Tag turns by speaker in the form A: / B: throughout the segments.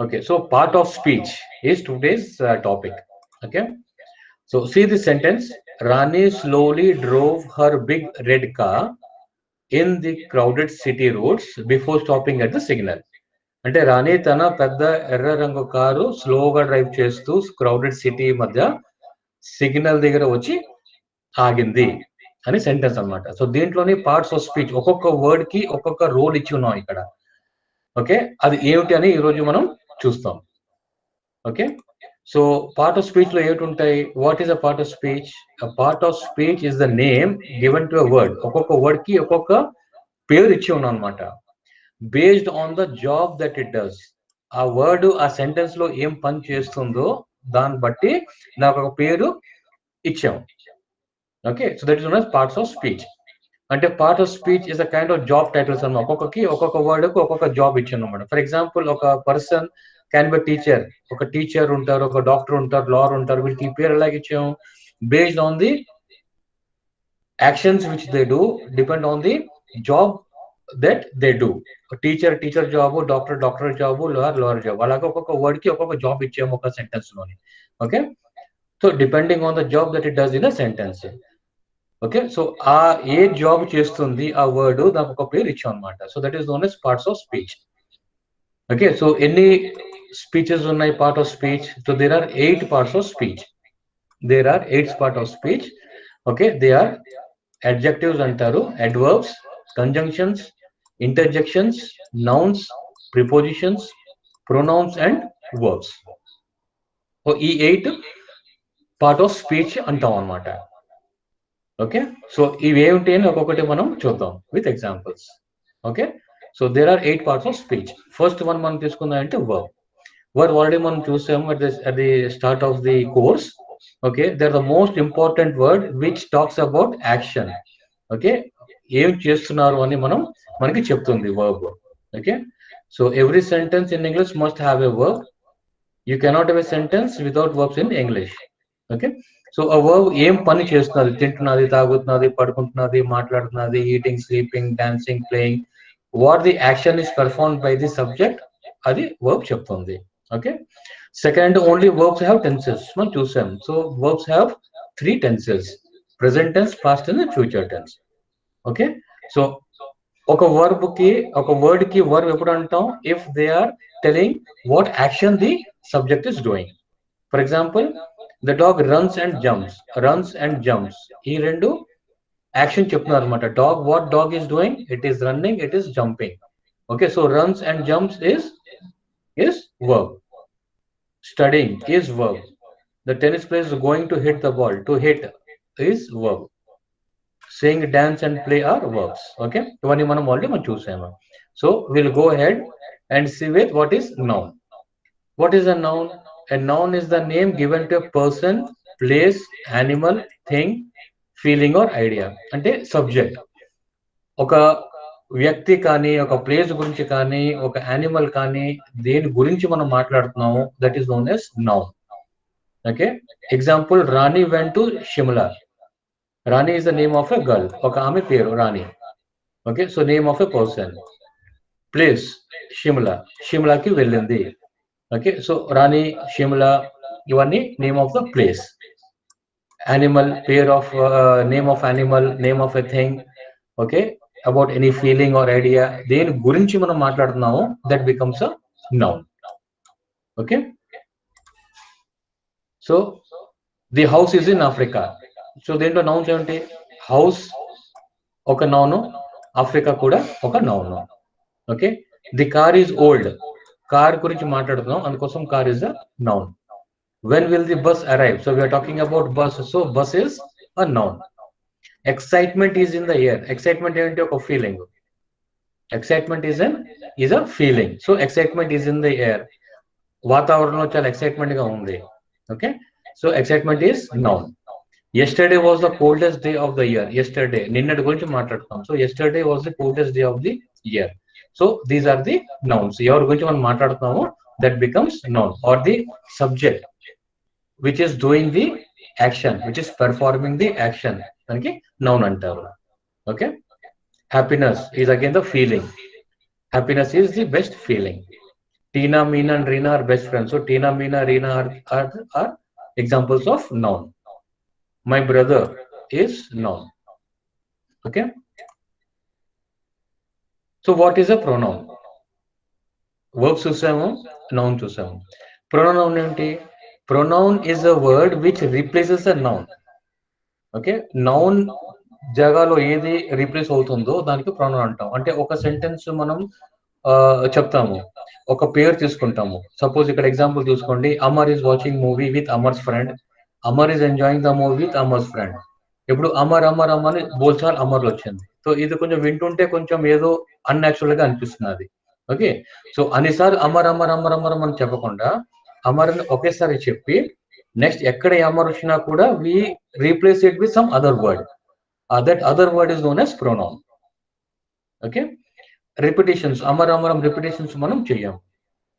A: Okay, so part of speech is today's topic. Okay, so see the sentence. Rani slowly drove her big red car in the crowded city roads before stopping at the signal. అంటే రాణి తన పెద్ద ఎర్ర రంగు car స్లోగా drive చేస్తూ crowded city మధ్య signal దగ్గర వచ్చి ఆగింది అని సెంటెన్స్ అన్నమాట. సో దీంట్లోని పార్ట్స్ ఆఫ్ స్పీచ్ ఒక్కొక్క వర్డ్ కి ఒక్కొక్క రోల్ ఇచ్చి ఉన్నాం ఇక్కడ. ఓకే, అది ఏమిటి అని ఈ రోజు మనం చూస్తాం. Okay, so part of speech లో ఏమిటి ఉంటాయి? What is a part of speech? A part of speech is the name given to a word. ఒక్కొక్క వర్డ్ కి ఒక్కొక్క పేరు ఇచ్చి ఉన్నాం అనమాట. Based on the job that it does. ఆ వర్డ్ ఆ సెంటెన్స్ లో ఏం పని చేస్తుందో దాన్ని బట్టి నాకు ఒక పేరు ఇచ్చాం. Okay, so that is known as parts of speech. అంటే part of speech is a kind of job titles అన్నమాట. ఒక్కొక్కకి ఒక్కొక్క వర్డ్ కు ఒక్కొక్క జాబ్ ఇచ్చాను అనమాట. ఫర్ ఎగ్జాంపుల్, ఒక పర్సన్ క్యాన్ బి టీచర్. ఒక టీచర్ ఉంటారు, ఒక డాక్టర్ ఉంటారు, లాయర్ ఉంటారు. వీళ్ళకి ఈ పేరు ఎలాగ ఇచ్చాం? Based on the actions which they do, depend on the job that they do. Teacher teacher job, doctor doctor job, lawyer lawyer job. అలాగే ఒక్కొక్క వర్డ్ కి ఒక్కొక్క జాబ్ ఇచ్చాము ఒక సెంటెన్స్ లోని. Okay, so depending on the job that it does in a sentence. Okay, so ఆ ఏ job చేస్తుంది ఆ వర్డ్, దానికి ఒక పేరు ఇచ్చాం అనమాట. So that is known as parts of speech. Okay, so ఎన్ని స్పీచెస్ ఉన్నాయి part of speech? So there are 8 parts of speech. There are 8 part of speech. Okay, they are adjectives అంటారు, adverbs, conjunctions, interjections, nouns, prepositions, pronouns and verbs. So ఈ 8 part of speech అంటాం అన్నమాట. Okay, so ఇవేమిటి అని ఒక్కొక్కటి మనం చూద్దాం with examples. Okay, so there are 8 parts of speech. First one మనం తీసుకుందాం అంటే వర్బ్. వర్బ్ ఆల్రెడీ మనం చూసాము at the start of the course. Okay, they are the most important word which talks about action. Okay, ఏం చేస్తున్నారు అని మనకి చెప్తుంది verb. Okay, so every sentence in English must have a verb. You cannot have a sentence without verbs in English. Okay, so ఆ verb ఏం పని చేస్తున్నది? తింటున్నది, తాగుతున్నది, పడుకుంటున్నది, మాట్లాడుతున్నది, eating, sleeping, dancing, playing. What the action is performed by the subject, అది verb చెప్తుంది. Okay, second, only verbs have tenses మనం చూసాం. So verbs have 3 tenses: present tense, past tense, future tense. Okay, so ఒక verb కి ఒక word కి verb ఎప్పుడు అంటాం? If they are telling what action the subject is doing. For example, the dog runs and jumps. Runs and jumps, ఈ రెండు action చెప్తున్నారు అనమాట. Dog, what dog is doing? It is running, it is jumping. Okay, so runs and jumps is verb. Studying is verb. The tennis player is going to hit the ball. To hit is verb. Sing, dance and play are verbs. Okay, ఇవన్నీ మనం already మనం చూసాము. So we'll go ahead and see with what is noun. What is a noun? A noun is the name given to a person, place, animal, thing, feeling or idea. అంటే subject. ఒక వ్యక్తి కానీ, ఒక place గురించి కానీ, ఒక animal కానీ, దేని గురించి మనం మాట్లాడుతున్నాము, that is known as noun. Okay, example, Rani went to Shimla. Rani is the name of a girl, ఒక ఆమె పేరు Rani. Okay, so name of a person. Place, Shimla, షిమ్లాకి వెళ్ళింది. ఓకే, సో రాణి, షిమ్లా, ఇవన్నీ name of the place. Animal, పేర్ of, name of animal, name of a thing. Okay, about any feeling or idea, దేని గురించి మనం మాట్లాడుతున్నామో that becomes a noun. Okay, so the house is in Africa. So దీంట్లో nouns ఏమిటి? House ఒక noun, Africa కూడా ఒక noun. Okay, the car is old. Car గురించి మాట్లాడుతున్నాం, అందుకోసం car is a noun. When will the bus arrive? So we are talking about bus, so bus is a noun. Excitement is in the air. Excitement ఏంటి? ఒక feeling. Excitement is a feeling. So excitement is in the air. వాతావరణంలో చాలా excitement గా ఉంది. Okay, so excitement is noun. Yesterday was the coldest day of the year. Yesterday, నిన్నటి గురించి మాట్లాడుతాం. So yesterday was the coldest day of the year. So these are the nouns. ఎవరి గురించి మనం మాట్లాడుతున్నామో that becomes noun. Or the subject which is doing the action, which is performing the action, దానికి noun అంటారు. Okay, happiness is again the feeling. Happiness is the best feeling. Tina, Meena, and Reena are best friends. So Tina, Meena, Reena are examples of noun. My brother is noun. Okay. So what is a pronoun? Verb చూసాము, noun చూసాము. Pronoun ఏంటి? Pronoun is a word which replaces a noun. Okay, noun జాగాలో ఏది replace అవుతుందో దానికి pronoun అంటాం. అంటే ఒక సెంటెన్స్ మనం చెప్తాము, ఒక పేరు తీసుకుంటాము. సపోజ్ ఇక్కడ ఎగ్జాంపుల్ చూసుకోండి, Amar is watching movie with అమర్స్ friend, Amar is enjoying the movie with అమర్స్ friend. ఇప్పుడు అమర్ అమర్ అమర్ అని బోల్చాల్ అమర్లు వచ్చింది. సో ఇది కొంచెం వింటుంటే కొంచెం ఏదో అన్యాచురల్ గా అనిపిస్తున్నది. ఓకే, సో అన్నిసార్లు అమర్ అమర్ అమర్ అమర్ అని చెప్పకుండా అమర్ అని ఒకేసారి చెప్పి నెక్స్ట్ ఎక్కడ అమర్ వచ్చినా కూడా we replace it with some other word. That other word is known as pronoun. Okay, repetitions, Amar అమరం రిపిటేషన్స్ మనం చెయ్యం.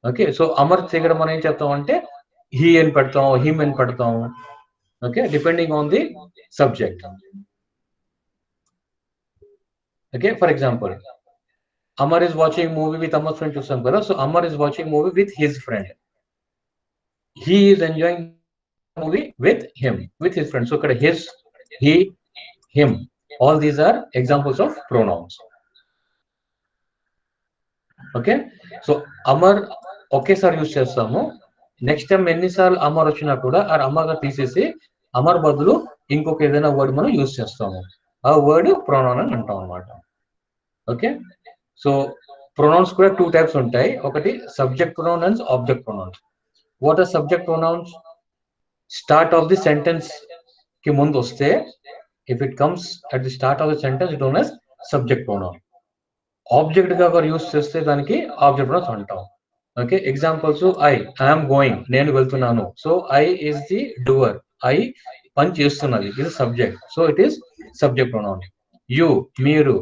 A: ఓకే, సో అమర్ దగ్గర మనం ఏం చెప్తాం అంటే హీ అని పెడతాం, హిమ్ అని పెడతాం. Okay, depending on the subject. Okay, for example Amar is watching movie with Amar friend చూస్తాం కదా. So Amar is watching movie with his friend, he is enjoying movie with him, with his friend. So ఇక్కడ his, he, him, all these are examples of pronouns. Okay, so Amar ఒకేసారి use చేస్తాము. Next time ఎన్నిసార్లు అమర్ వచ్చినా కూడా ఆ అమర్గా తీసేసి అమర్ బదులు ఇంకొక ఏదైనా వర్డ్ మనం యూజ్ చేస్తాము. ఆ వర్డ్ ప్రొనౌన్ అని అంటాం అనమాట. ఓకే, సో ప్రొనౌన్స్ కూడా టూ టైప్స్ ఉంటాయి. ఒకటి subject pronouns, object pronouns. What are subject pronouns? Start of the sentence కి ముందు వస్తే, if it comes at the start of the sentence it known as subject pronoun. Object గా use చేస్తే దానికి object pronouns అంటాం. Okay, examples I'm going, నేను వెళ్తున్నాను. So I is the doer, I పని చేస్తున్నది, ఇది subject. So it is subject pronoun. You, మీరు,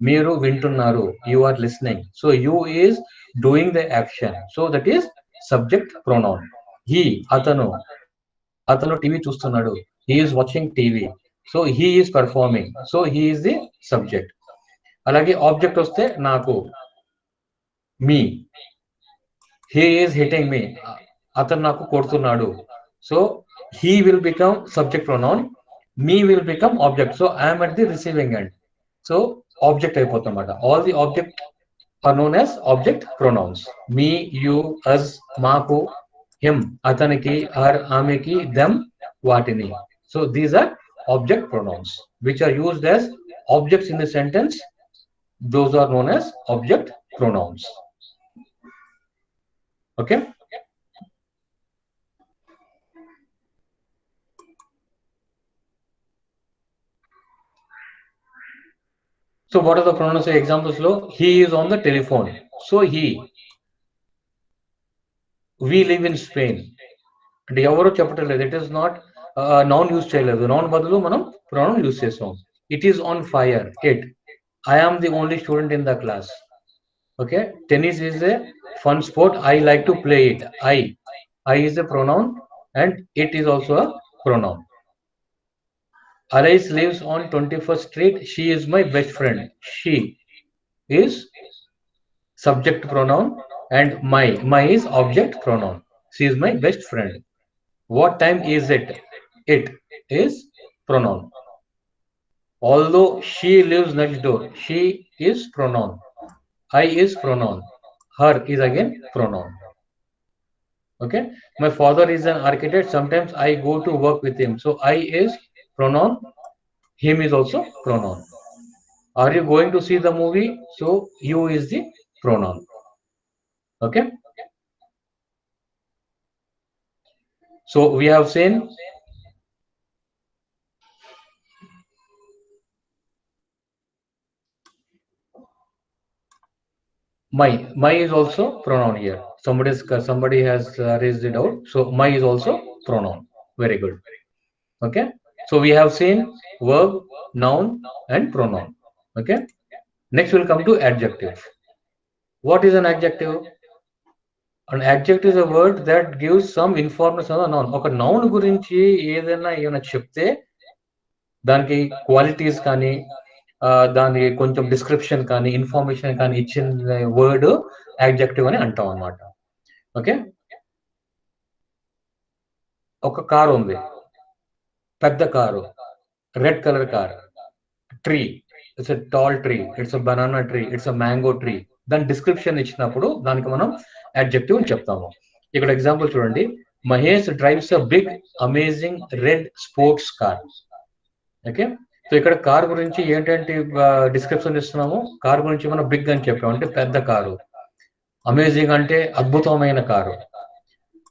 A: మీరు వింటున్నారు, you are listening. So you is doing the action, so that is subject pronoun. He, అతను, అతను టీవీ చూస్తున్నాడు, he is watching TV. So he is performing, so he is the subject. అలాగే object వస్తే నాకు, me, he is hitting me, అతను నాకు కొడుతున్నాడు. So he will become subject pronoun, me will become object. So I'm at the receiving end, so object అయిపోతుందన్నమాట. All the object or known as object pronouns. Me, you, us, మాకు, him, అతనికి, her, ఆమెకి, them, వాటిని. So these are object pronouns which are used as objects in the sentence. Those are known as object pronouns. Okay, so what are the pronouns? Examples lo, he is on the telephone, so he. We live in Spain, అంటే ఎవరో చెప్పటం లేదు, it is not noun use చేయలేదు, noun బదులు మనం pronoun use చేస్తాం. It is on fire, it. I am the only student in the class. Okay, tennis is a fun sport, I like to play it. I is a pronoun and it is also a pronoun. Alice lives on 21st Street, she is my best friend. She is subject pronoun and my is object pronoun. She is my best friend. What time is it? It is pronoun. Although she lives next door, she is pronoun. I is pronoun. Her is again pronoun. Okay, my father is an architect, sometimes I go to work with him. So I is pronoun, him is also pronoun. Are you going to see the movie? So you is the pronoun. Okay, so we have seen my is also pronoun here. Somebody has raised it out. So my is also pronoun. Very good. Okay, so we have seen verb, noun and pronoun. Okay, next we'll come to adjective. What is an adjective? An adjective is a word that gives some information on a noun. ఒక noun గురించి ఏమైనా చెప్తే దానికి qualities కానీ దానికి కొంచెం description కానీ information కానీ ఇచ్చిన వర్డ్ యాడ్జెక్టివ్ అని అంటాం అనమాట. ఓకే, ఒక కారు ఉంది, పెద్ద car, red colour car. Tree, it's a tall tree, it's a banana tree, it's a mango tree. దాని డిస్క్రిప్షన్ ఇచ్చినప్పుడు దానికి మనం అడ్జెక్టివ్ అని చెప్తాము. ఇక్కడ ఎగ్జాంపుల్ చూడండి, Mahesh drives a big amazing red sports car. Okay, so ఇక్కడ కార్ గురించి ఏంటంటే డిస్క్రిప్షన్ ఇస్తున్నాము. కార్ గురించి మనం బిగ్ అని చెప్పాము, అంటే పెద్ద కారు. అమేజింగ్ అంటే అద్భుతమైన కారు.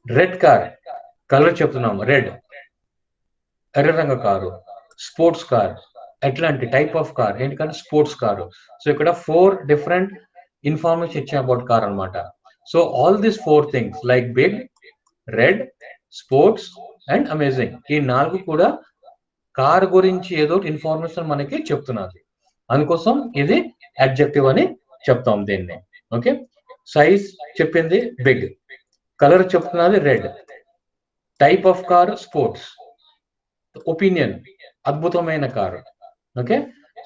A: రెడ్ కార్, కలర్ చెప్తున్నాము, రెడ్, ఎర్ర రంగు కారు. స్పోర్ట్స్ కార్, ఎట్లాంటి టైప్ ఆఫ్ కార్, ఏంటంటే స్పోర్ట్స్ కారు. సో ఇక్కడ 4 డిఫరెంట్ ఇన్ఫర్మేషన్ ఇచ్చాం అబౌట్ కార్ అనమాట. So all these 4 things like big, red, sports and amazing, ఈ 4 కూడా కార్ గురించి ఏదో ఇన్ఫర్మేషన్ మనకి చెప్తున్నది. అందుకోసం ఇది అడ్జెక్టివ్ అని చెప్తాం దీన్ని. ఓకే, సైజ్ చెప్పింది బిగ్, కలర్ చెప్తున్నది red, type of car sports, opinion అద్భుతమైన కారు. ఓకే,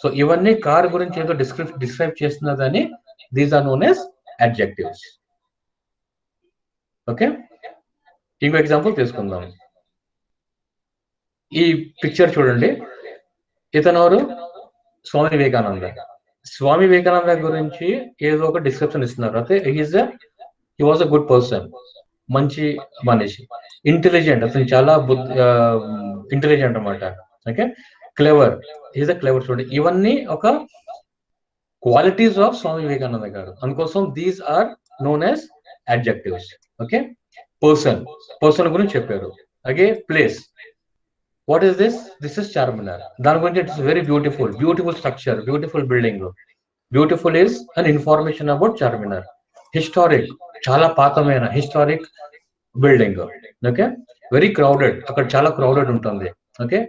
A: సో ఇవన్నీ కార్ గురించి ఏదో డిస్క్రైబ్ చేస్తున్నదని these are known as adjectives. Okay, ఇంకో ఎగ్జాంపుల్ తీసుకుందాం. ఈ పిక్చర్ చూడండి, ఇతనెవరు? స్వామి వివేకానంద. స్వామి వివేకానంద గురించి ఏదో ఒక డిస్క్రిప్షన్ ఇస్తున్నారు. అయితే he was a good person, మంచి మనిషి, ఇంటెలిజెంట్, అతను చాలా ఇంటెలిజెంట్ అనమాట. Okay, clever, is a clever student. ఇవన్నీ ఒక క్వాలిటీస్ ఆఫ్ స్వామి వివేకానంద గారు. అందుకోసం these are known as adjectives. Okay, person, person గురించి చెప్పారు. అలాగే place, what is this? This is Charminar. దాని గురించి it's very beautiful, beautiful structure, beautiful building. Beautiful is an information about Charminar. Historic, చాలా పాతమైన historic building. Okay, very crowded, అక్కడ చాలా crowded ఉంటుంది. ఓకే,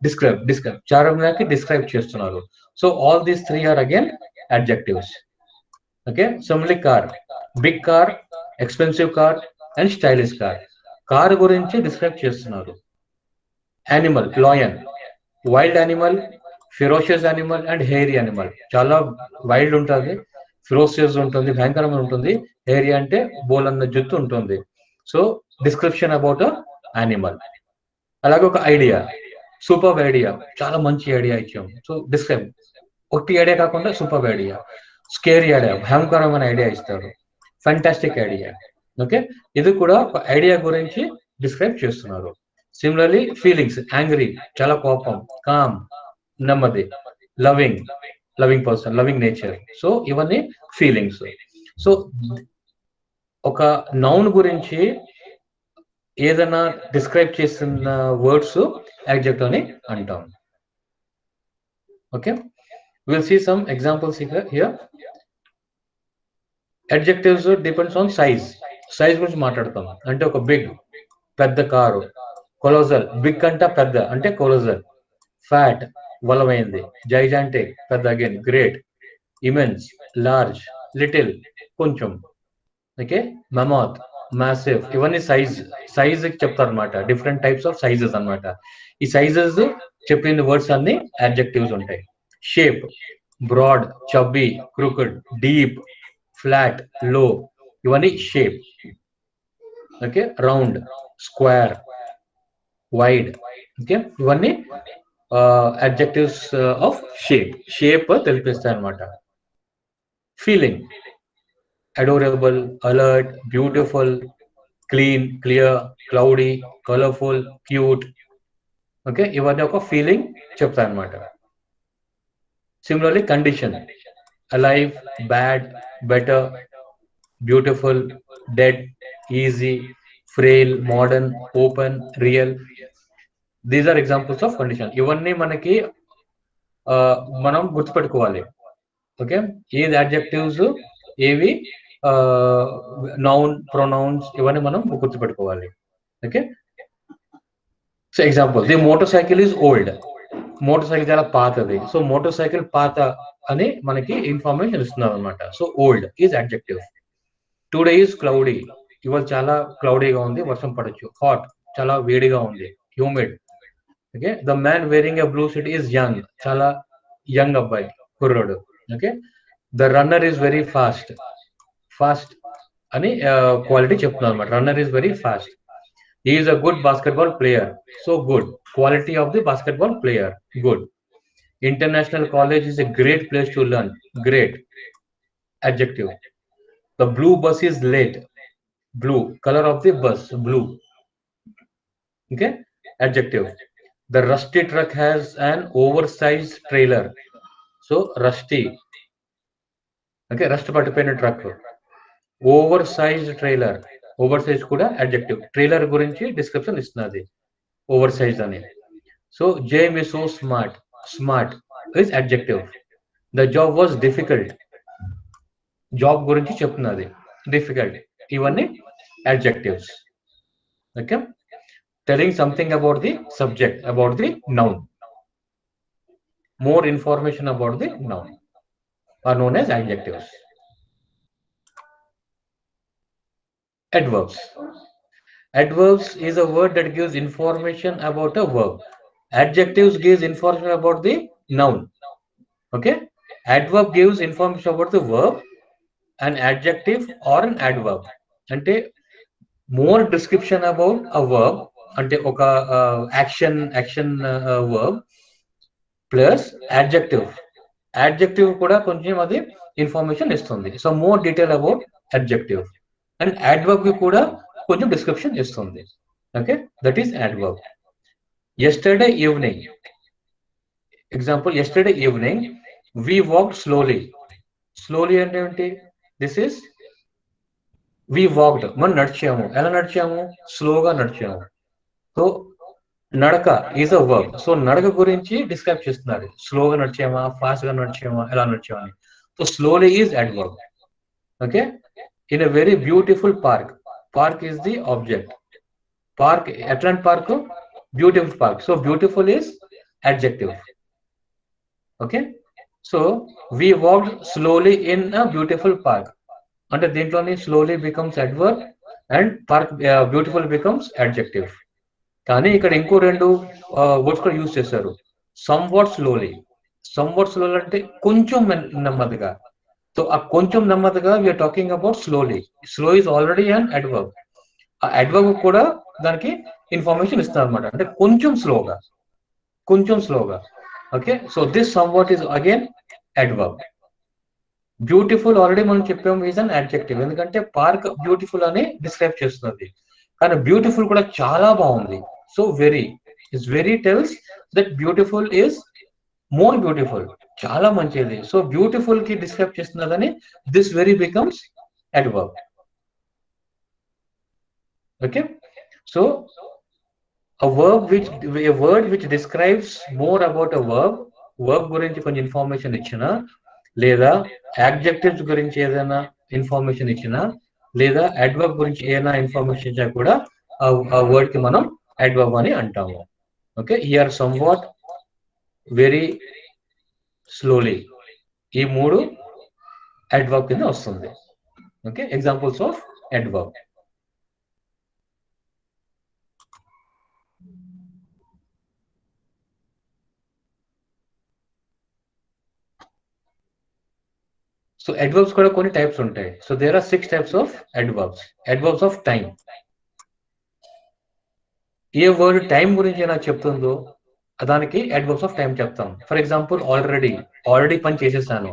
A: డిస్క్రైబ్ చార్మినార్ కి డిస్క్రైబ్ చేస్తున్నారు. So all these 3 are again adjectives. Okay, similarly car, big car, expensive car and stylish car. Car గురించి describe చేస్తున్నారు. Animal, lion, wild animal, ferocious animal and hairy animal. చాలా wild ఉంటుంది, ferocious ఉంటుంది, భయంకరమైన ఉంటుంది. Hairy అంటే బోలన్న జుత్తు ఉంటుంది. So description about animal. అలాగే ఒక ఐడియా, సూపర్ ఐడియా, చాలా మంచి ఐడియా ఇచ్చాం. సో డిస్క్రైబ్, ఒకటి ఐడియా కాకుండా సూపర్ ఐడియా. స్కేరీ ఐడియా, భయంకరమైన ఐడియా ఇస్తారు. Fantastic idea. ఓకే, ఇది కూడా ఒక ఐడియా గురించి డిస్క్రైబ్ చేస్తున్నారు. సిమిలర్లీ ఫీలింగ్స్, యాంగ్రీ, చాలా కోపం, కామ్, నెమ్మది, loving, loving person, loving nature. So ఇవన్నీ ఫీలింగ్స్. సో ఒక నౌన్ గురించి ఏదైనా డిస్క్రైబ్ చేస్తున్న వర్డ్స్ యాడ్జెక్టివ్ అని అంటాం. Okay, will see some examples here. Adjectives depends on size. Size గురించి మాట్లాడతాం, అంటే ఒక బిగ్, పెద్ద కారు. కొలోజల్, బిగ్ కంటే పెద్ద అంటే కొలోజల్. ఫ్యాట్, బలమైంది. జైజాంటిక్, పెద్ద again, great. Immense, large. Little, కొంచెం. Okay, mammoth, massive. ఇవన్నీ సైజ్ చెప్తారు అనమాట. డిఫరెంట్ టైప్స్ ఆఫ్ సైజెస్ అనమాట. ఈ సైజెస్ చెప్పిన వర్డ్స్ అన్ని అడ్జెక్టివ్స్ ఉంటాయి. Shape, broad, chubby, crooked, deep, flat, low. ఇవన్నీ shape. Okay, round, square, wide. Okay, ఇవన్నీ అడ్జెక్టివ్స్ ఆఫ్ షేప్ తెలిపిస్తాయి అనమాట. Feeling, adorable, alert, beautiful, clean, clear, cloudy, colourful, cute. Okay, ఇవన్నీ ఒక ఫీలింగ్ చెప్తాయి అనమాట. Similarly condition, alive, bad, better, beautiful, dead, easy, frail, modern, open, real. These are examples of condition. ఇవన్నీ మనకి మనం గుర్తుపెట్టుకోవాలి. ఓకే, ఏది అడ్జెక్టివ్స్, ఏవి నౌన్, ప్రొనౌన్స్, ఇవన్నీ మనం గుర్తుపెట్టుకోవాలి. Okay, so example, the motor cycle is old. Motor cycle చాలా పాతది. సో మోటార్ సైకిల్ పాత అని మనకి ఇన్ఫర్మేషన్ ఇస్తున్నారు అనమాట. So old is adjective. Today is cloudy, ఇవాళ చాలా క్లౌడీగా ఉంది, వర్షం పడొచ్చు. హాట్, చాలా వేడిగా ఉంది. Humid. Okay, the man wearing a blue suit is young, చాలా యంగ్ అబ్బాయి, కుర్రోడు. Okay, the runner is very fast, అని క్వాలిటీ చెప్తున్నాను అనమాట. Runner is very fast. He is a good basketball player. So good. Quality of the basketball player, good. International college is a great place to learn. Great. Adjective. The blue bus is late. Blue. Color of the bus, blue. Okay. Adjective. The rusty truck has an oversized trailer. So rusty. Okay. Rust పట్టిపోయిన truck. Oversized trailer. Oversized కూడా adjective. Trailer గురించి description ఇస్తున్నది. Oversized అని. So James is so smart. Smart is adjective. The job was difficult. Job గురించి చెప్తున్నది. Difficult. ఇవన్నీ adjectives. Okay. Telling something about the subject, about the noun. More information about the noun are known as adjectives. Adverbs. Adverbs is a word that gives information about a verb. Adjectives gives information about the noun. Okay. Adverb gives information about the verb. An adjective or an adverb అంటే more description about a verb, అంటే ఒక action verb plus adjective కూడా కొంచెం అది information ఇస్తుంది. So more detail about adjective. And adverb కి కూడా కొంచెం డిస్క్రిప్షన్ ఇస్తుంది. Okay, that is adverb. Yesterday evening, example, yesterday evening we walked slowly. Slowly అంటే ఏంటి? This is we walked. మనం నడిచాము. ఎలా నడిచాము? స్లోగా నడిచాము. సో నడక ఈజ్ అ వర్బ్. సో నడక గురించి డిస్క్రైబ్ చేస్తున్నారు. స్లోగా నడిచామా, ఫాస్ట్ గా నడిచామా, ఎలా నడిచామా అని. So slowly is adverb. Okay. In a very beautiful park. Park is the object. Park ఎట్లాంటి park? Beautiful park. So beautiful is adjective. Okay. So we walked slowly in a beautiful park అంటే దీంట్లోని slowly becomes adverb and park beautiful becomes adjective. కానీ ఇక్కడ ఇంకో రెండు words కూడా use చేశారు. Somewhat slowly. Somewhat slowly అంటే కొంచెం నెమ్మదిగా. సో ఆ కొంచెం నెమ్మదిగా we're talking about slowly. Slow is already an adverb. ఆ అడ్వర్బ్ కూడా దానికి ఇన్ఫర్మేషన్ ఇస్తారు అనమాట. అంటే కొంచెం స్లోగా, కొంచెం స్లోగా. Okay. So this some what is again adverb. Beautiful already మనం చెప్పాము ఈజ్ అన్ అడ్జెక్టివ్. ఎందుకంటే పార్క్ బ్యూటిఫుల్ అని డిస్క్రైబ్ చేస్తున్నది. కానీ బ్యూటిఫుల్ కూడా చాలా బాగుంది. So very is very tells that beautiful is more beautiful, చాలా మంచిది. సో బ్యూటిఫుల్ కి డిస్క్రైబ్ చేస్తున్నదని this very becomes adverb. Okay. So a word which describes more about a verb గురించి కొంచెం ఇన్ఫర్మేషన్ ఇచ్చినా, లేదా యాడ్జెక్టివ్స్ గురించి ఏదైనా ఇన్ఫర్మేషన్ ఇచ్చినా, లేదా అడ్వర్బ్ గురించి ఏదైనా ఇన్ఫర్మేషన్ ఇచ్చినా కూడా ఆ వర్డ్ కి మనం అడ్వర్బ్ అని అంటాము. Okay. Here somewhat, very, slowly, ఈ మూడు అడ్వర్బ్ కింద వస్తుంది. Okay. Examples of adverb. So adverbs కూడా కొన్ని టైప్స్ ఉంటాయి. So there are 6 types of adverbs. Adverbs of time. ఏ వర్డ్ టైం గురించి ఏమైనా చెప్తుందో దానికి అడ్వర్బ్స్ ఆఫ్ టైం చెప్తాం. ఫర్ ఎగ్జాంపుల్ ఆల్రెడీ పని చేసేసాను.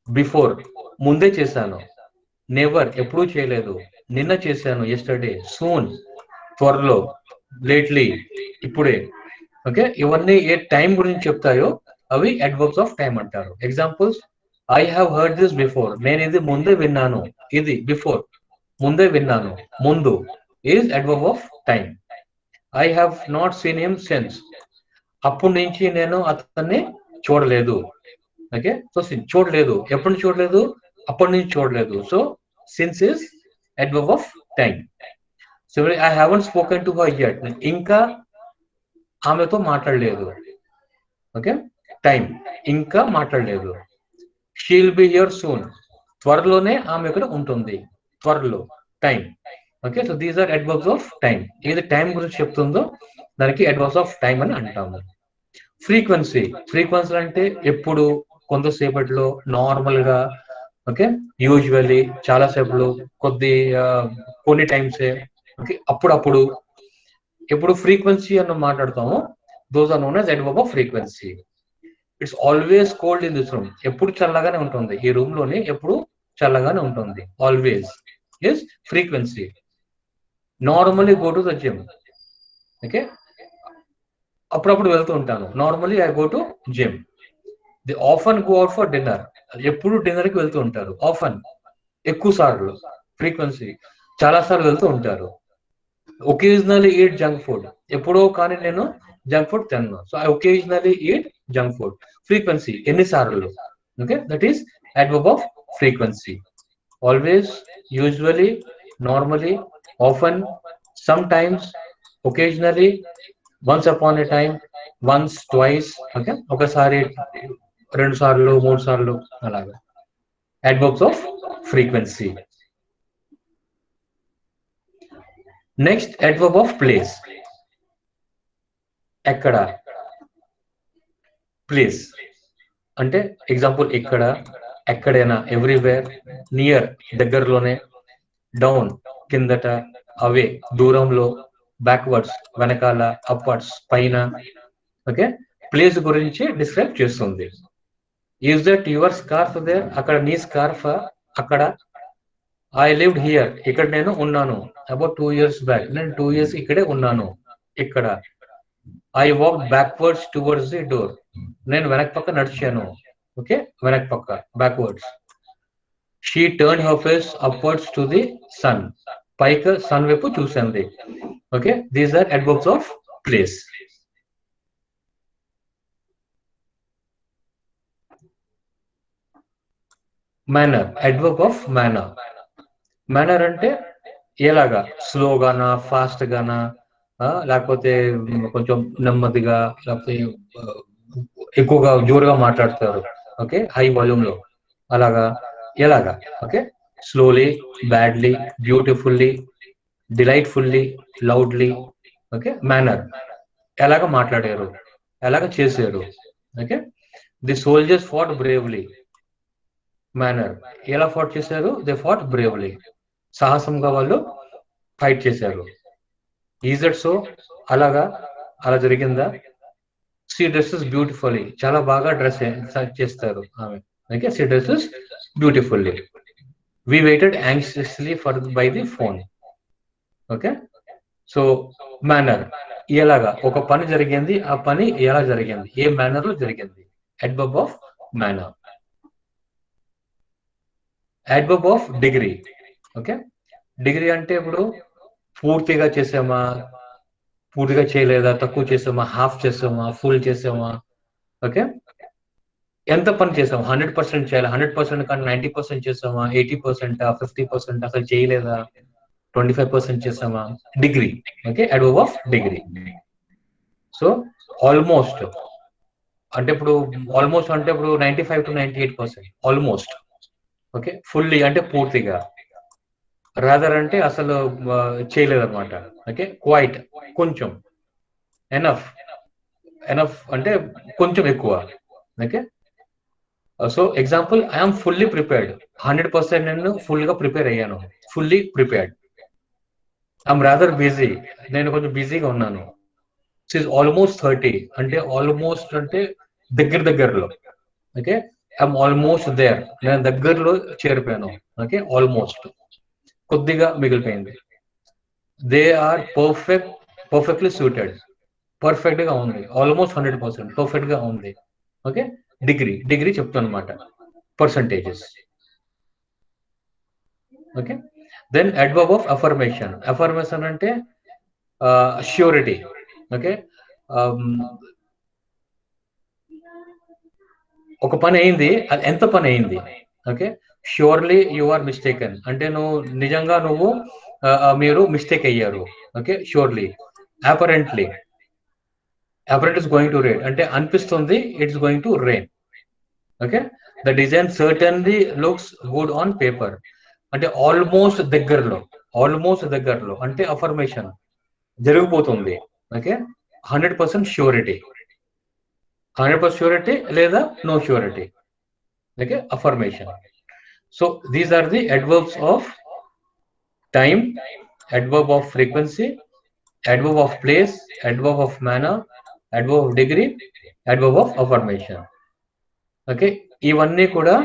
A: బిఫోర్ ముందే చేశాను. నెవర్ ఎప్పుడూ చేయలేదు. నిన్న చేశాను, ఎస్టర్డే. సూన్ త్వరలో. లేట్లీ ఇప్పుడే. ఓకే. ఇవన్నీ ఏ టైం గురించి చెప్తాయో అవి అడ్వర్బ్స్ ఆఫ్ టైం అంటారు. Examples, I have heard this before. నేను ఇది ముందే విన్నాను. ఇది బిఫోర్ ముందే విన్నాను. ముందు is adverb of time. I have not seen him since. అప్పటి నుంచి నేను అతన్ని చూడలేదు. ఓకే. సో చూడలేదు, ఎప్పటి నుంచి చూడలేదు? అప్పటి నుంచి చూడలేదు. So since is adverb of time. So I haven't spoken to her yet. ఇంకా ఆమెతో మాట్లాడలేదు. ఓకే. టైం, ఇంకా మాట్లాడలేదు. She'll be here soon. త్వరలోనే ఆమె ఇక్కడ ఉంటుంది. త్వరలో, time. Okay. So these are adverbs of time. ఏది టైం గురించి చెప్తుందో దానికి అడ్వర్బ్స్ ఆఫ్ టైం అని అంటాము. ఫ్రీక్వెన్సీ. ఫ్రీక్వెన్సీ అంటే ఎప్పుడు, కొంతసేపట్లో, నార్మల్ గా, ఓకే, యూజువల్లీ చాలా సేపులు, కొద్ది కొన్ని టైమ్సే, ఓకే, అప్పుడప్పుడు. ఎప్పుడు ఫ్రీక్వెన్సీ అన్న మాట్లాడతామో those are known as adverb of frequency. It's always cold in this room. ఎప్పుడు చల్లగానే ఉంటుంది ఈ రూమ్ లోని, ఎప్పుడు చల్లగానే ఉంటుంది. Always is frequency. Normally go to the gym. Okay, అప్పుడప్పుడు వెళ్తూ ఉంటాను. Normally I go to gym. The often go out for dinner. ఎప్పుడు డిన్నర్ కి వెళ్తూ ఉంటారు. ఆఫన్, ఎక్కువ సార్లు. ఫ్రీక్వెన్సీ, చాలా సార్లు వెళ్తూ ఉంటారు. Occasionally eat junk food. ఎప్పుడో కానీ నేను జంక్ ఫుడ్ తిన్నాను. So I occasionally eat junk food. Frequency, ఎన్నిసార్లు. Okay, that is adverb of frequency. Always, usually, normally, often, some times, occasionally, once upon a time, once, twice. Okay, ఒకసారి, రెండు సార్లు, మూడు సార్లు, అలాగా adverbs of frequency. Next, adverb of place. ఎక్కడ, place అంటే example ఇక్కడ, ఎక్కడైనా, ఎవ్రీవేర్, నియర్, దగ్గరలోనే, డౌన్, కిందట, అవే, దూరంలో, బ్యాక్వర్డ్స్, వెనకాల, అప్వర్డ్స్, పైన. ఓకే, ప్లేస్ గురించి డిస్క్రైబ్ చేస్తుంది. Is that your scarf there? అక్కడ నీ స్కార్ఫ్ అక్కడ. ఐ లివ్డ్ హియర్, ఇక్కడ నేను ఉన్నాను. అబౌట్ 2 years బ్యాక్, నేను 2 years ఇక్కడే ఉన్నాను. ఇక్కడ. I walk backwards towards the door, నేను వెనక పక్క నడిచాను. ఓకే, వెనక పక్క, backwards. She turn her face upwards to the sun, పైకి సన్ వైపు చూసింది. Okay, these are adverbs of place. Manner, adverb of manner. Manner అంటే ఎలాగా, స్లోగానా, ఫాస్ట్ గానా, లేకపోతే కొంచెం నెమ్మదిగా, లేకపోతే ఎక్కువగా జోరుగా మాట్లాడతారు. ఓకే, హై వాల్యూమ్ లో, అలాగా, ఎలాగా. Okay, slowly, badly, beautifully, delightfully, loudly. Okay, manner, ఎలాగ మాట్లాడారు, ఎలాగ చేశారు. Okay, the soldiers fought bravely. Manner, ఎలా ఫాట్ చేశారు? దే ఫాట్ బ్రేవ్లీ, సాహసంగా వాళ్ళు ఫైట్ చేశారు. Is that so? అలాగా, అలా జరిగిందా? షీ డ్రెస్సెస్ బ్యూటిఫుల్లీ, చాలా బాగా డ్రెస్ చేస్తారు ఆమె. Okay, she dresses beautifully. We waited anxiously for by the phone. Okay, so manner, ఎలాగా ఒక పని జరిగింది, ఆ పని ఎలా జరిగింది, ఏ మేనర్ లో జరిగింది. Adverb of manner. Adverb of degree. Okay, degree అంటే ఇప్పుడు పూర్తిగా చేసామా, పూర్తిగా చేయలేదా, తక్కువ చేసామా, హాఫ్ చేసామా, ఫుల్ చేసామా. ఓకే, ఎంత పని చేసాం, 100% చేయాలి, 100% కానీ 90% చేసామా, 80%, 50%, అసలు చేయలేదా, 25% చేసామా. Degree. Okay, adverb of degree. So almost అంటే ఇప్పుడు, ఆల్మోస్ట్ అంటే ఇప్పుడు 95 to 98%, ఆల్మోస్ట్. ఓకే, ఫుల్లీ అంటే పూర్తిగా. రాదర్ అంటే అసలు చేయలేదన్నమాట. ఓకే, క్వైట్, కొంచెం. ఎనఫ్, ఎనఫ్ అంటే కొంచెం ఎక్కువ. Okay, so example, I'm fully prepared. 100% నేను ఫుల్ గా ప్రిపేర్ అయ్యాను. Fully prepared. I'm rather busy, నేను కొంచెం బిజీగా ఉన్నాను. ఇస్ ఆల్మోస్ట్ 30 అంటే ఆల్మోస్ట్ అంటే దగ్గరలో. ఓకే, ఐఎమ్ ఆల్మోస్ట్ దేర్, నేను దగ్గరలో చేరిపోయాను. ఓకే, ఆల్మోస్ట్, కొద్దిగా మిగిలిపోయింది. They are perfectly suited, perfect గా ఉంది. ఆల్మోస్ట్ 100%, పర్ఫెక్ట్ గా ఉంది. ఓకే, డిగ్రీ చెప్తాను అనమాట, percentages. Okay, then adverb of affirmation. Affirmation అంటే ష్యూరిటీ. ఓకే, ఒక పని అయింది, అది ఎంత పని అయింది. Okay, surely you are mistaken అంటే నువ్వు మీరు మిస్టేక్ అయ్యారు. Okay, surely. Apparently, apparent is going to rain అంటే అనిపిస్తుంది, it's going to rain. Okay, the design certainly looks good on paper అంటే ఆల్మోస్ట్ దగ్గరలో అంటే అఫర్మేషన్, జరిగిపోతుంది. ఓకే, 100% ష్యూరిటీ, 100% ష్యూరిటీ లేదా no surety. Okay, affirmation. So these are the adverbs of time, adverb of frequency, adverb of place, adverb of manner, adverb of degree, adverb of affirmation. Okay, ఇవన్నీ కూడా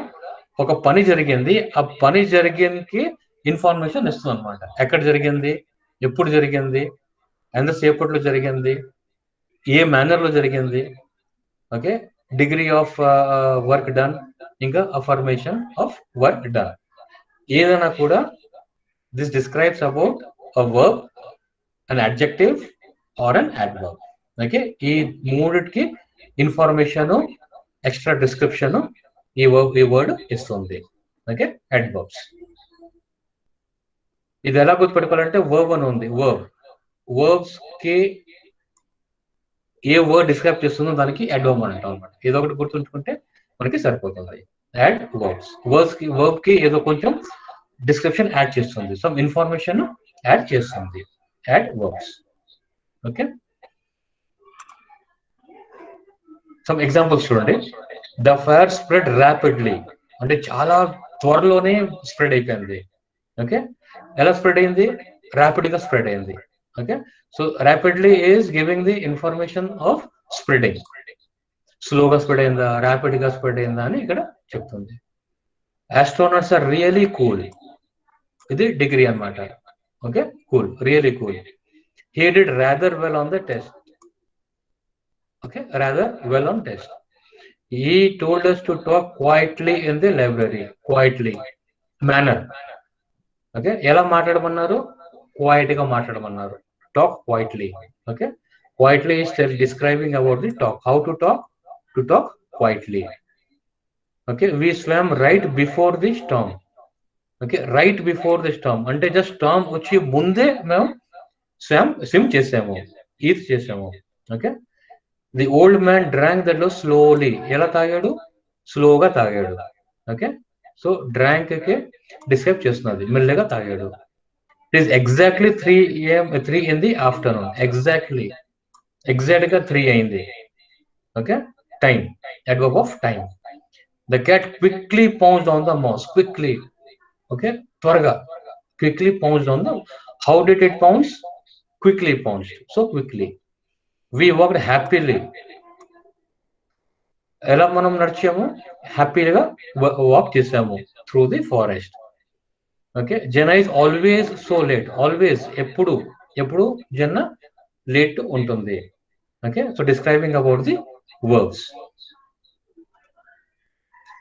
A: ఒక పని జరిగింది, ఆ పని జరిగిందికి information ఇస్తుంది అనమాట. ఎక్కడ జరిగింది, ఎప్పుడు జరిగింది, ఎంతసేపట్లో జరిగింది, ఏ మేనర్ లో జరిగింది. Okay, degree of work done, ఇంకా అఫర్మేషన్ ఆఫ్ వర్క్ డన్. ఏదైనా కూడా this describes about a verb, an adjective or an adverb. Okay, ఈ మూడిటికి ఇన్ఫర్మేషన్, ఎక్స్ట్రా డిస్క్రిప్షన్ ఈ వర్డ్ ఇస్తుంది. Okay, adverbs. ఇది ఎలా గుర్తుపెట్టుకోవాలంటే వర్బ్ అని ఉంది, వర్బ్స్ కి ఏ వర్డ్ డిస్క్రైబ్ చేస్తుందో దానికి అడ్వర్బ్ అని అంటాం అనమాట. ఏదో ఒకటి గుర్తుంచుకుంటే మనకి సరిపోతుంది. యాడ్ వర్బ్ కి ఏదో కొంచెం డిస్క్రిప్షన్ యాడ్ చేస్తుంది, సమ్ ఇన్ఫర్మేషన్ యాడ్ చేస్తుంది. Add verbs. Okay, some examples చూడండి. ద ఫైర్ స్ప్రెడ్ ర్యాపిడ్లీ, అంటే చాలా త్వరలోనే స్ప్రెడ్ అయిపోయింది. ఓకే, ఎలా స్ప్రెడ్ అయింది, ర్యాపిడ్ గా స్ప్రెడ్ అయింది. Okay, so rapidly is giving the information of spreading. స్లోగా స్ప్రెడ్ అయిందా, ర్యాపిడ్ గా స్ప్రెడ్ అయిందా అని ఇక్కడ చెప్తుంది. ఆస్ట్రోనట్స్ ఆర్ రియలీ కూల్, ఇది డిగ్రీ అన్నమాట. Okay, cool, really cool. He did rather well on the test. Okay, rather well on test. He told us to talk quietly in the library. Quietly, manner. Okay, ఎలా మాట్లాడమన్నారు, quiet గా మాట్లాడమన్నారు. Talk quietly. Okay, quietly is describing about the talk, how to talk quietly. Okay, we swam right before the storm. Okay, right before the storm అంటే just storm వచ్చి ముందే మేము swim చేసాము, ఈత చేసాము. Okay, the old man drank that low slowly, ఎలా తాగాడు, స్లోగా తాగాడు. ఓకే, సో డ్రాంక్ కి డిస్క్రైబ్ చేస్తున్నది, మెల్లగా తాగాడు. It is exactly 3 in the afternoon. Exact గా 3 అయింది. Okay, time, adverb of time. The cat quickly pounced on the mouse. Quickly, okay, త్వరగా. Quickly pounced on the, how did it pounce, quickly pounced, so quickly. We walked happily, ఎలా మనం నడిచాము, హ్యాపీగా walk చేసాము through the forest. Okay, Jenna is always so late. Always, ఎప్పుడు Jenna late ఉంటుంది. Okay, so describing about the verbs.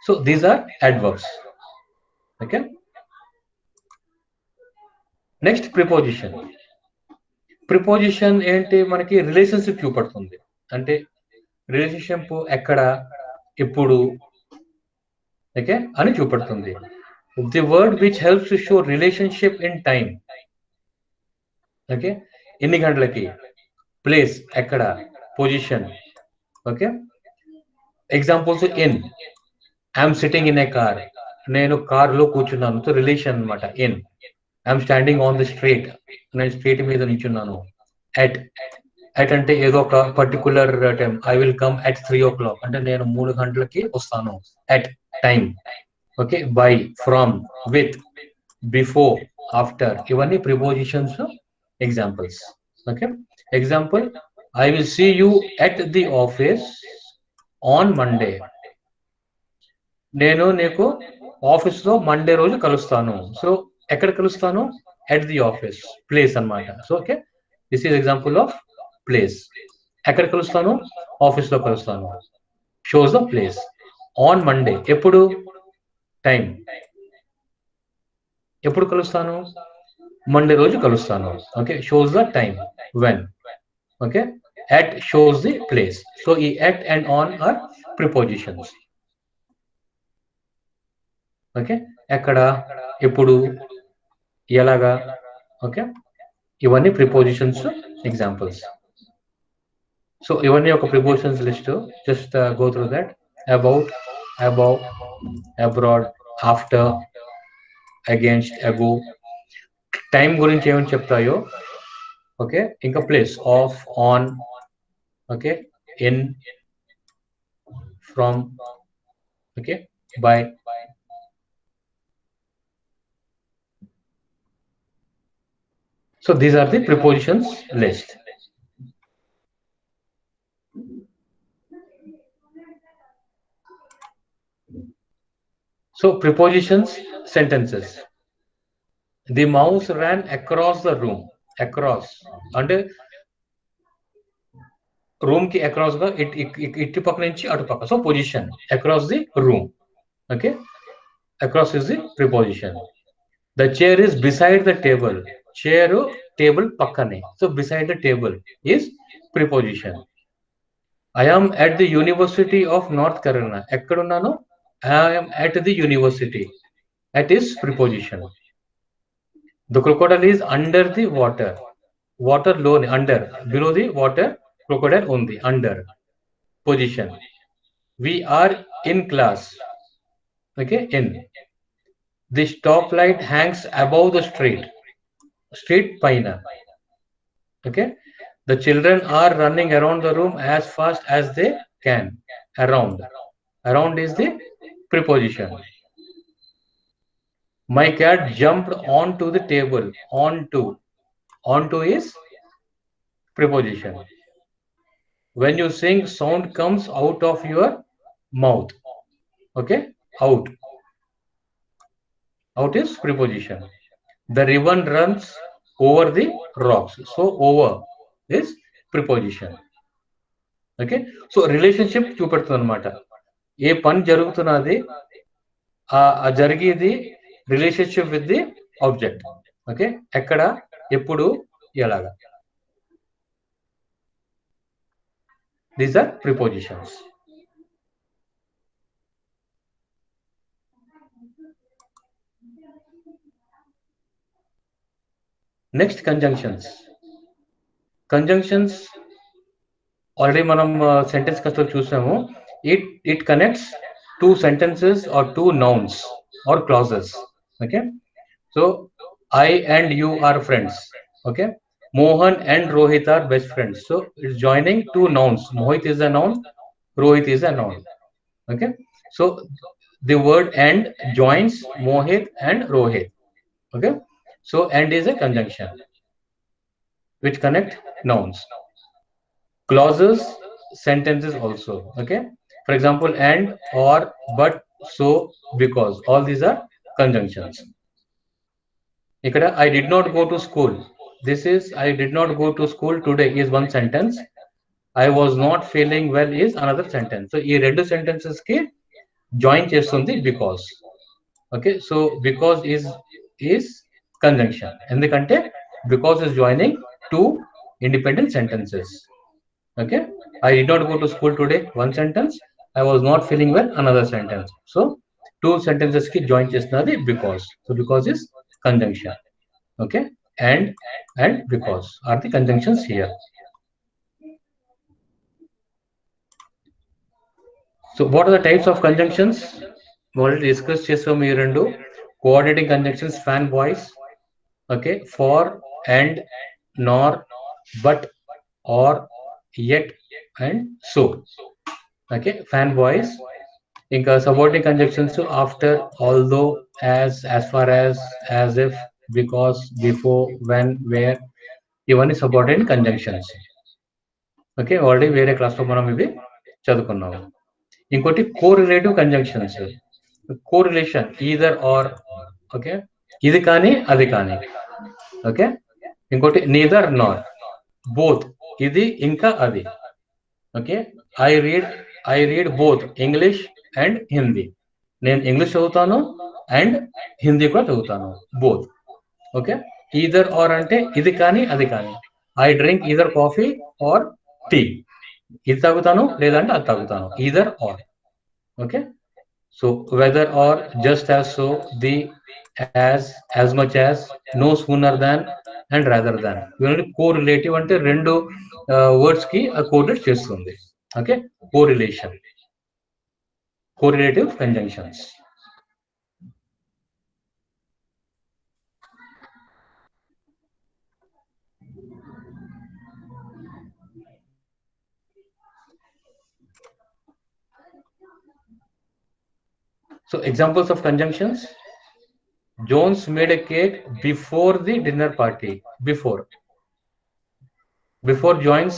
A: So these are adverbs. Okay, next preposition. Preposition ఏంటి, మనకి relationship చూపడుతుంది. అంటే రిలేషన్షిప్ ఎక్కడ, ఎప్పుడు, ఓకే అని చూపడుతుంది. The word which helps to show relationship in time. Okay, ఎన్ని గంటలకి, ప్లేస్ ఎక్కడ, position. Okay, examples in, I'm sitting in a car, నేను కార్ లో కూర్చున్నాను. సో రిలేషన్ అనమాట. In, I'm standing on the street, నేను స్ట్రీట్ మీద నిల్చున్నాను. ఎట్ అంటే ఏదో ఒక particular time, I will come at 3 o'clock, అంటే నేను 3 గంటలకి వస్తాను. At time. Okay, by, from, with, before, after, ఇవన్నీ prepositions examples. Okay, example, I will see you at the office on Monday, నేను నీకు ఆఫీస్ లో మండే రోజు కలుస్తాను. సో ఎక్కడ కలుస్తాను, ఎట్ ది ఆఫీస్, ప్లేస్ అన్నమాట. So okay, this is example of place. ఎక్కడ కలుస్తాను, ఆఫీస్ లో కలుస్తాను, shows the place. On Monday, ఎప్పుడు, టైం, ఎప్పుడు కలుస్తాను, మండే రోజు కలుస్తాను. Okay, shows the time, when. Okay, at shows the place. So ఈ at and on are prepositions. Okay, ఎక్కడ, ఎప్పుడు, ఎలాగా. ఓకే, ఇవన్నీ ప్రిపోజిషన్స్ ఎగ్జాంపుల్స్. సో ఇవన్నీ ఒక prepositions list. Just go through that. About, above, abroad, after, against, అగో. Time గురించి ఏమని చెప్తాయో. ఓకే, ఇంకా place, of, on, okay, in, from, okay, by. So these are the prepositions list. So prepositions sentences. The mouse ran across the room. Across. అంటే room కి across గా ఇటు పక్క నుంచి అటు పక్క. So position across the room. Okay, across is the preposition. The chair is beside the table. Chair table పక్కనే. So beside the table is preposition. I am at the university of North Carolina. ఎక్కడున్నాను? I am at the university. At is preposition. The crocodile is under the water. Water low, under. Below the water, crocodile on the under. Position. We are in class. Okay, in. The stoplight hangs above the street. Street paina. Okay. The children are running around the room as fast as they can. Around. Around is the preposition. My cat jumped onto the table. Onto. Onto is preposition. When you sing, sound comes out of your mouth. Okay, out. Out is preposition. The ribbon runs over the rocks. So over is preposition. Okay, so relationship చూపెడుతుంది అనమాట. ఏ పని జరుగుతున్నది ఆ జరిగేది relationship with the object. Okay, ఎక్కడ, ఎప్పుడు, ఎలాగా. These are prepositions. Next conjunctions. Conjunctions already మనం సెంటెన్స్ కస్టో చూసాము. It connects two sentences or two nouns or clauses. Okay, so I and you are friends. Okay, Mohan and Rohit are best friends. So it's joining two nouns. Mohit is a noun, Rohit is a noun. Okay, so the word and joins Mohit and Rohit. Okay, so and is a conjunction which connect nouns. Clauses, sentences also. Okay, for example, and, or, but, so, because, all these are conjunctions. Ikkada I did not go to school. This is I did not go to school today is one sentence. I was not feeling well is another sentence. So ee rendu sentences ki join chestundi because. Okay, so because is conjunction endukante because is joining two independent sentences. Okay, I did not go to school today, one sentence. I was not feeling well, another sentence. So two sentences ki join chestunadi because. So because is conjunction. Okay, and because are the conjunctions here. So what are the types of conjunctions? We already discussed chesam ee rendu. Coordinating conjunctions, fan voice. Okay, for, and, nor, but, or, yet, and so. Okay, fan voice. ఇంకా subordinate conjunctions after, although, as far as if, because, before, when, where, ఇవన్నీ subordinate conjunctions. Okay, already వేరే క్లాస్లో మనం ఇవి చదువుకున్నాము. ఇంకోటి correlative conjunctions. Correlation, either or. Okay, ఇది కానీ అది కానీ. ఓకే, ఇంకోటి నీదర్ నార్, బోత్, ఇది ఇంకా అది. Okay, I read both English and Hindi. నేను ఇంగ్లీష్ చదువుతాను అండ్ హిందీ కూడా చదువుతాను, బోత్. ఓకే, ఈదర్ ఆర్ అంటే ఇది కానీ అది కానీ. I drink either coffee or tea. ఇది తాగుతాను లేదంటే అది తాగుతాను, either or. Okay, so whether or, just as, so, the, as much as, no, sooner than and rather than. ఇవన్నీ కోరిలేటివ్ అంటే రెండు వర్డ్స్ కి కోరిలేట్ చేస్తుంది. Okay, correlation, correlative conjunctions. So examples of conjunctions: Jones made a cake before the dinner party. Before Jones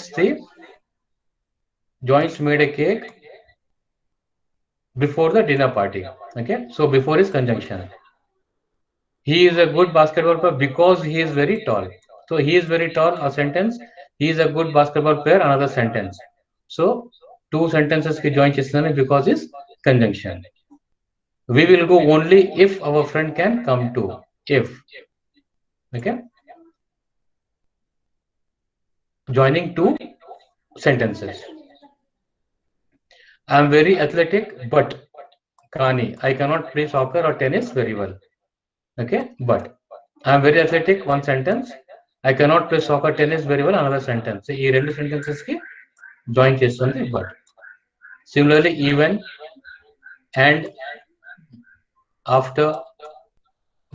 A: made a cake before the dinner party. Okay, so before is conjunction. He is a good basketball player because he is very tall. So he is very tall, a sentence. He is a good basketball player, another sentence. So two sentences ki join chestunani because is conjunction. We will go only if our friend can come to. If. Okay. Joining two sentences. I am very athletic, but Kani, I cannot play soccer or tennis very well. Okay, but I am very athletic, one sentence. I cannot play soccer, tennis very well, another sentence. ఈ రెండు sentences కి join చేస్తుంది but. Similarly, even, and, after,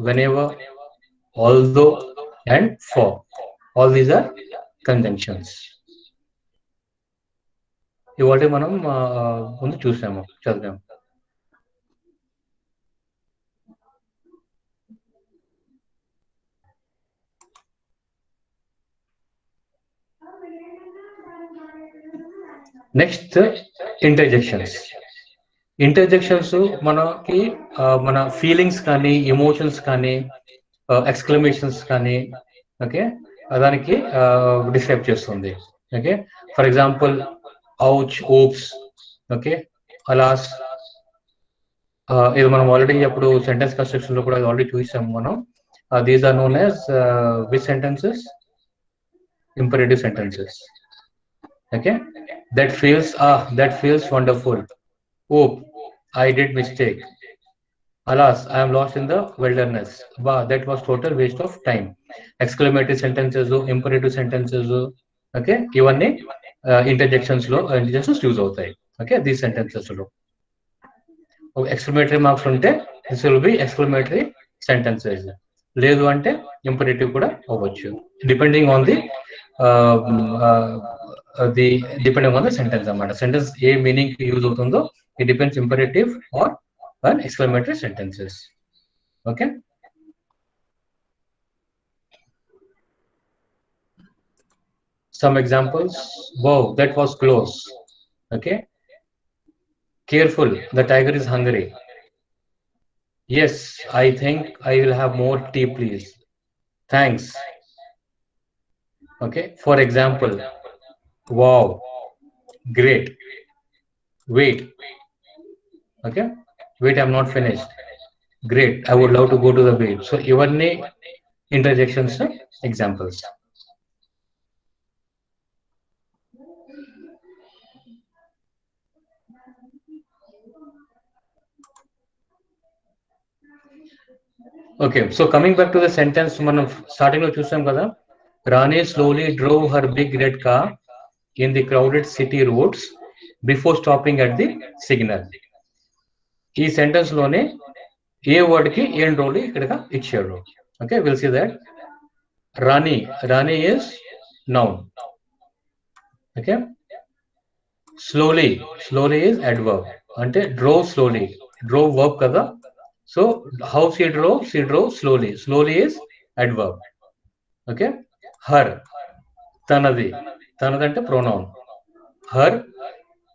A: whenever, although, and for. All these are conjunctions. ఇవాళ మనం ముందు చూసాము, చదివాము. Next interjections. Interjections మనకి మన ఫీలింగ్స్ కానీ, ఎమోషన్స్ కానీ, ఎక్స్క్లమేషన్స్ కానీ, ఓకే, దానికి డిస్క్రైబ్ చేస్తుంది. Okay, for example ouch, oops, okay, alas. ఇది మనం ఆల్రెడీ అప్పుడు సెంటెన్స్ కన్స్ట్రక్షన్ లో కూడా ఆల్రెడీ చూసాము మనం. These are known as which sentences? Imperative sentences. Okay, that feels wonderful. Oh, I did mistake. Alas, I am lost in the wilderness. Wow, that was total waste of time. Exclamatory sentences, imperative sentences, okay, ఇవన్నీ interjections లో use అవుతాయి. Okay, these sentences లో exclamatory marks ఉంటే this will be exclamatory sentences. లేదు అంటే imperative కూడా అవ్వచ్చు, depending on the depending on the sentence అన్నమాట. సెంటెన్స్ ఏ మీనింగ్ కి యూజ్ అవుతుందో it depends imperative or an exclamatory sentences. Okay, some examples. Wow, that was close. Okay, careful, the tiger is hungry. Yes, I think I will have more tea please. Thanks. Okay, for example, wow, great, wait. Okay, wait, I'm not finished. Great, I would love to go to the beach. So ఇవన్నీ interjections examples. Okay, so coming back to the sentence, మనం starting లో చూసాం కదా, Rani slowly drove her big red car in the crowded city roads before stopping at the signal. ఈ sentence లోనే ఏ word కి ఏం రోల్ ఇక్కడ ఇచ్చాడు. Okay, will see that. Rani is noun. Okay, slowly is adverb. అంటే drove slowly, drove verb కదా. So how she drove slowly is adverb. Okay, her, tanadi అంటే pronoun. her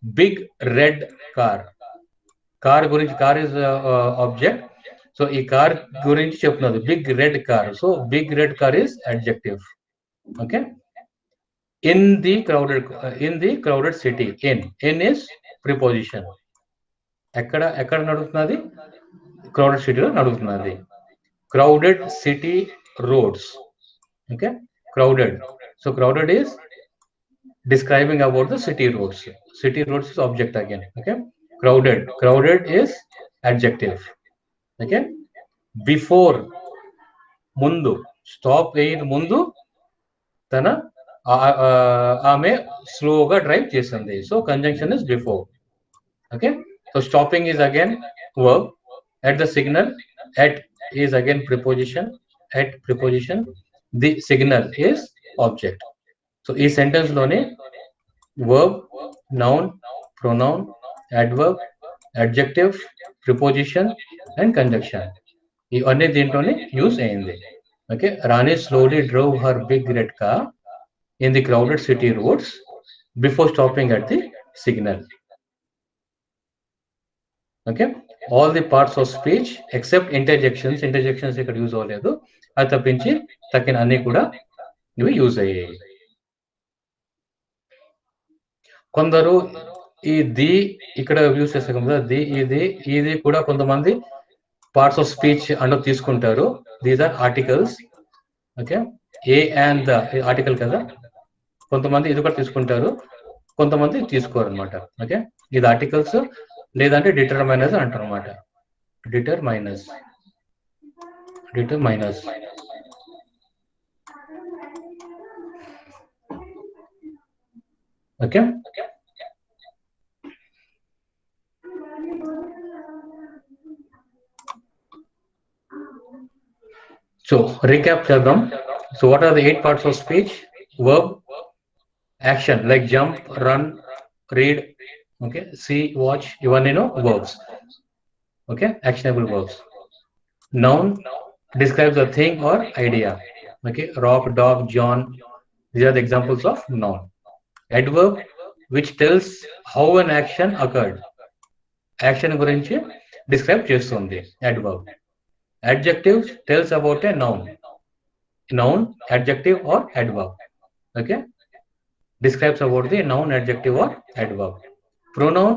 A: big red car గురించి, car is object. So ఈ car గురించి చెప్తున్నది big red car. So big red car is adjective. Okay, in the crowded city, in is preposition. ఎక్కడ నడుస్తున్నది? Crowded సిటీలో నడుస్తున్నది. Crowded city roads. Okay, crowded. So crowded is describing about the city roads. City roads is object again. Okay, crowded is adjective. Okay, before, ముందు, stop అయిన ముందు తన ఆమె స్లోగా డ్రైవ్ చేసింది. So conjunction is before. Okay, so stopping is again verb. At the signal, at is again preposition. At preposition, the signal is object. So ఈ sentence లోనే verb, noun, pronoun, adverb, adjective, preposition and conjunction. ఇవన్నీ దీంట్లోనే use అయింది. Okay, Rani slowly drove her big red car in the crowded city roads before stopping at the signal. Okay, all the parts of speech except interjections ఇక్కడ use అవ్వలేదు, అది తప్పించి తక్కిన అన్ని కూడా ఇవి యూజ్ అయ్యాయి. కొందరు ఈ ది ఇక్కడ యూజ్ చేస్తాం కదా, ఇది కూడా కొంతమంది పార్ట్స్ ఆఫ్ స్పీచ్ అండర్ తీసుకుంటారు. These are articles. Okay, a and the article కదా, కొంతమంది ఇది కూడా తీసుకుంటారు, కొంతమంది తీసుకోరు అనమాట. ఓకే, ఇది ఆర్టికల్స్ లేదంటే డిటర్మైనర్స్ అంటారు అనమాట. డిటర్మైనర్స్. ఓకే, సో రీక్యాప్ చేద్దాం. So what are the 8 parts of speech? Verb, action like jump, run, read, okay, see, watch, ఇవన్నీ verbs. Okay, actionable verbs. Noun describes a thing or idea. Okay, rock, dog, John, these are the examples of noun. Adverb, which tells how an action occurred. Action గురించి describe చేస్తుంది adverb. Adjective tells about a noun. Noun, adjective or adverb. Okay, describes about the noun, adjective or adverb. Pronoun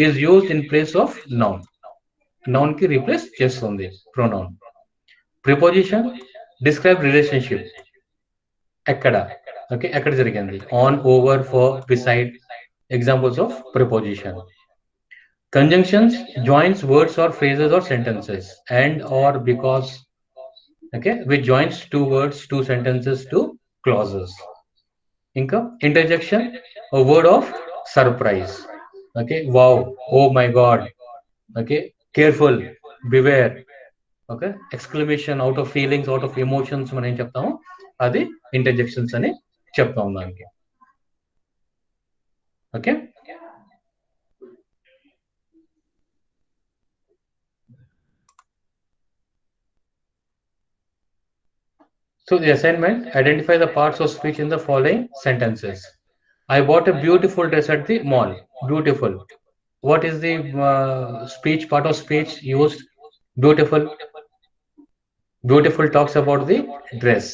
A: is used in place of noun. Noun ki replace చేస్తుంది pronoun. Preposition describe relationship. ఎక్కడ, okay, ఎక్కడ జరిగింది. On, over, for, beside, examples of preposition. Conjunctions joins words or phrases or sentences. And, or, because, okay, which joins two words, two sentences, two clauses. ఇంకా interjection, a word of surprise. Okay, wow, oh my god, okay, careful, beware, okay, exclamation, out of feelings, out of emotions మనం ఏం చెప్తాము, అది interjections అని చెప్తాం దానికి. Okay, so the assignment, identify the parts of speech in the following sentences. I bought a beautiful dress at the mall. Beautiful. What is the speech, part of speech used? Beautiful. Beautiful talks about the dress.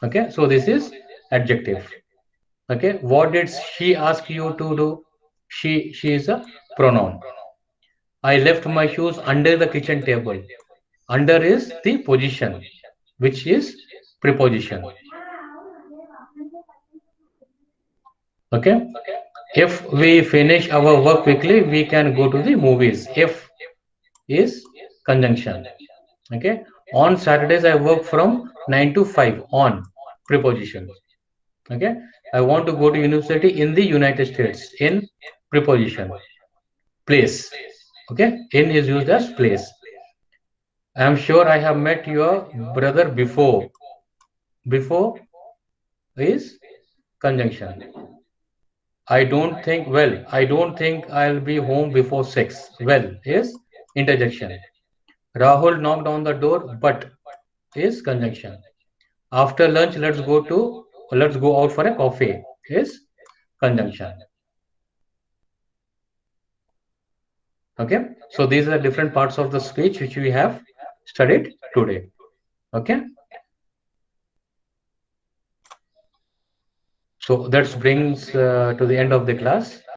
A: Okay, so this is adjective. Okay, what did she ask you to do? She is a pronoun. I left my shoes under the kitchen table. Under is the position, which is preposition. Okay, if we finish our work quickly, we can go to the movies. If is conjunction. Okay, on Saturdays I work from 9 to 5. On, preposition. Okay, I want to go to university in the United States. In, preposition. Place. Okay, in is used as place. I am sure I have met your brother before. Before is conjunction. I don't think I'll be home before 6. Well is interjection. Rahul knocked on the door, but is conjunction. After lunch, let's go out for a coffee is conjunction. Okay, so these are different parts of the speech which we have studied today. Okay, so that brings to the end of the class.